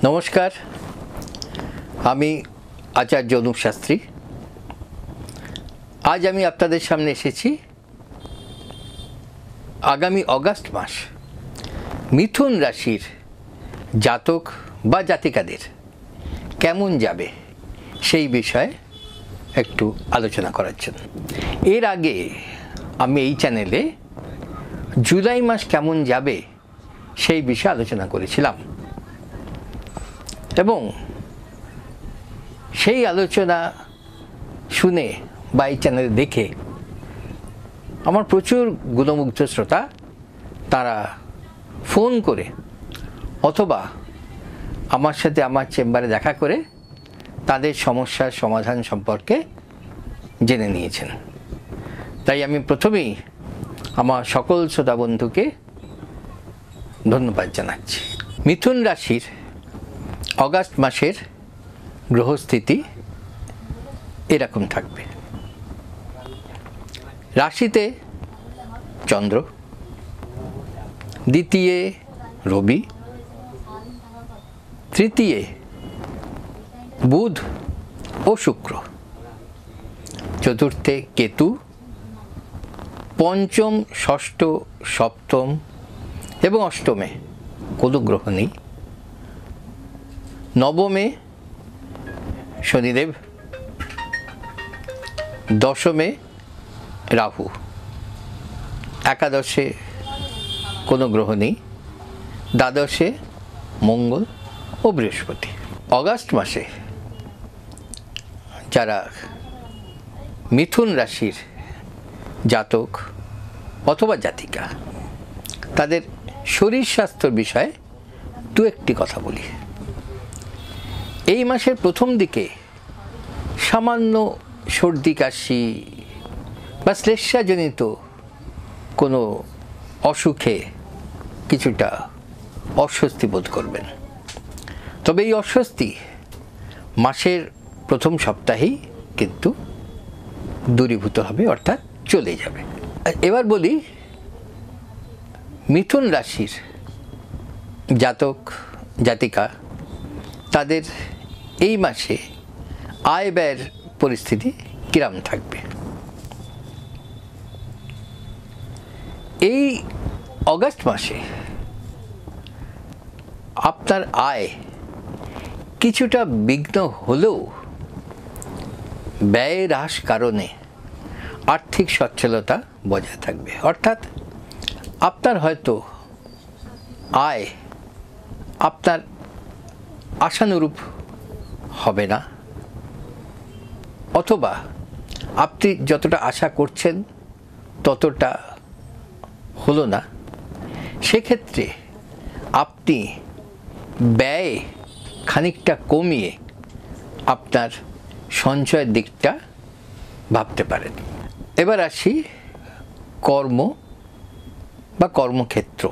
নমস্কার, আমি আচার্য অনুপ শাস্ত্রী। আজ আমি আপনাদের সামনে এসেছি আগামী অগাস্ট মাস মিথুন রাশির জাতক বা জাতিকাদের কেমন যাবে সেই বিষয়ে একটু আলোচনা করার জন্য। এর আগে আমি এই চ্যানেলে জুলাই মাস কেমন যাবে সেই বিষয়ে আলোচনা করেছিলাম এবং সেই আলোচনা শুনে বা এই চ্যানেলে দেখে আমার প্রচুর গুণমুগ্ধ শ্রোতা তারা ফোন করে অথবা আমার সাথে আমার চেম্বারে দেখা করে তাদের সমস্যার সমাধান সম্পর্কে জেনে নিয়েছেন। তাই আমি প্রথমেই আমার সকল শ্রোতা বন্ধুকে ধন্যবাদ জানাচ্ছি। মিথুন রাশির অগাস্ট মাসের গ্রহস্থিতি এরকম থাকবে। রাশিতে চন্দ্র, দ্বিতীয় রবি, তৃতীয় বুধ ও শুক্র, চতুর্থে কেতু, পঞ্চম, ষষ্ঠ, সপ্তম এবং অষ্টমে কোনো গ্রহ নেই, নবমে শনিদেব, দশমে রাহু, একাদশে কোনো গ্রহ নেই, দ্বাদশে মঙ্গল ও বৃহস্পতি। অগাস্ট মাসে যারা মিথুন রাশির জাতক অথবা জাতিকা তাদের শরীর স্বাস্থ্যের বিষয়ে দু একটি কথা বলি। এই মাসের প্রথম দিকে সামান্য সর্দি কাশি বা শ্লেষ্মাজনিত কোনো অসুখে কিছুটা অস্বস্তি বোধ করবেন, তবে এই অস্বস্তি মাসের প্রথম সপ্তাহেই কিন্তু দূরীভূত হবে, অর্থাৎ চলে যাবে। এবার বলি মিথুন রাশির জাতক জাতিকা তাদের এই মাসে আয় ব্যয়ের পরিস্থিতি কিরম থাকবে। এই অগাস্ট মাসে আপনার আয় কিছুটা বিঘ্ন হলেও ব্যয় হ্রাস কারণে আর্থিক সচ্ছলতা বজায় থাকবে, অর্থাৎ আপনার হয়তো আয় আপনার আশানুরূপ হবে না, অথবা আপনি যতটা আশা করছেন ততটা হলো না। সেক্ষেত্রে আপনি ব্যয় খানিকটা কমিয়ে আপনার সঞ্চয়ের দিকটা ভাবতে পারেন। এবার আসি কর্ম বা কর্মক্ষেত্র।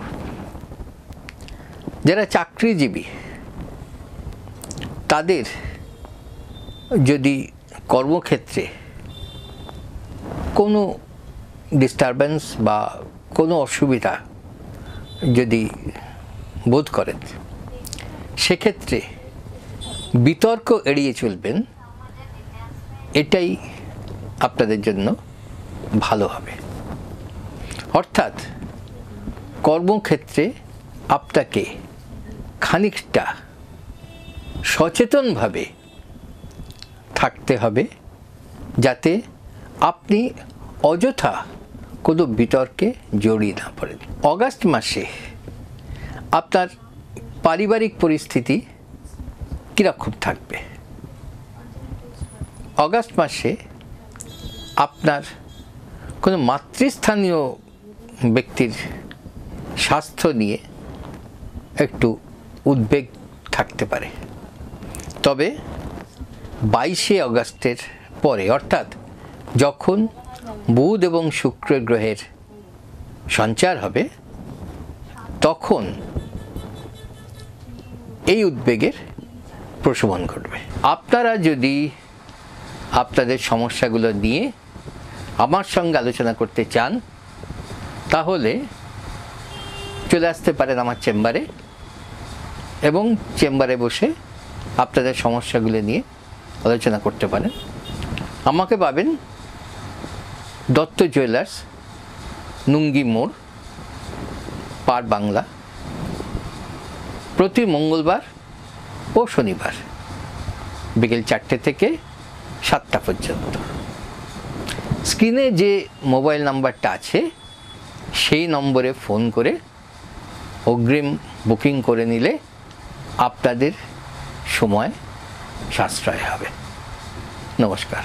যারা চাকরিজীবী তাদের যদি কর্মক্ষেত্রে কোনো ডিস্টারবেন্স বা কোনো অসুবিধা যদি বোধ করেন, সেক্ষেত্রে বিতর্ক এড়িয়ে চলবেন, এটাই আপনাদের জন্য ভালো হবে। অর্থাৎ কর্মক্ষেত্রে আপনাকে খানিকটা সচেতনভাবে থাকতে হবে, যাতে আপনি অযথা কোনো বিতর্কে জড়িয়ে না পড়েন। অগাস্ট মাসে আপনার পারিবারিক পরিস্থিতি কীরকম থাকবে? অগাস্ট মাসে আপনার কোনো মাতৃস্থানীয় ব্যক্তির স্বাস্থ্য নিয়ে একটু উদ্বেগ থাকতে পারে, তবে 22শে অগাস্টের পরে, অর্থাৎ যখন বুধ এবং শুক্র গ্রহের সঞ্চার হবে, তখন এই উদ্বেগের প্রশমন ঘটবে। আপনারা যদি আপনাদের সমস্যাগুলো নিয়ে আমার সঙ্গে আলোচনা করতে চান, তাহলে চলে আসতে পারেন আমার চেম্বারে। এবং চেম্বারে বসে আপনাদের সমস্যাগুলো নিয়ে আলোচনা করতে পারেন। আমাকে পাবেন দত্ত জুয়েলার্স, নুঙ্গি মোড়, পার বাংলা, প্রতি মঙ্গলবার ও শনিবার বিকেল 4টে থেকে 7টা পর্যন্ত। স্ক্রিনে যে মোবাইল নাম্বারটা আছে সেই নম্বরে ফোন করে অগ্রিম বুকিং করে নিলে আপনাদের সময় সাশ্রয় হবে। নমস্কার।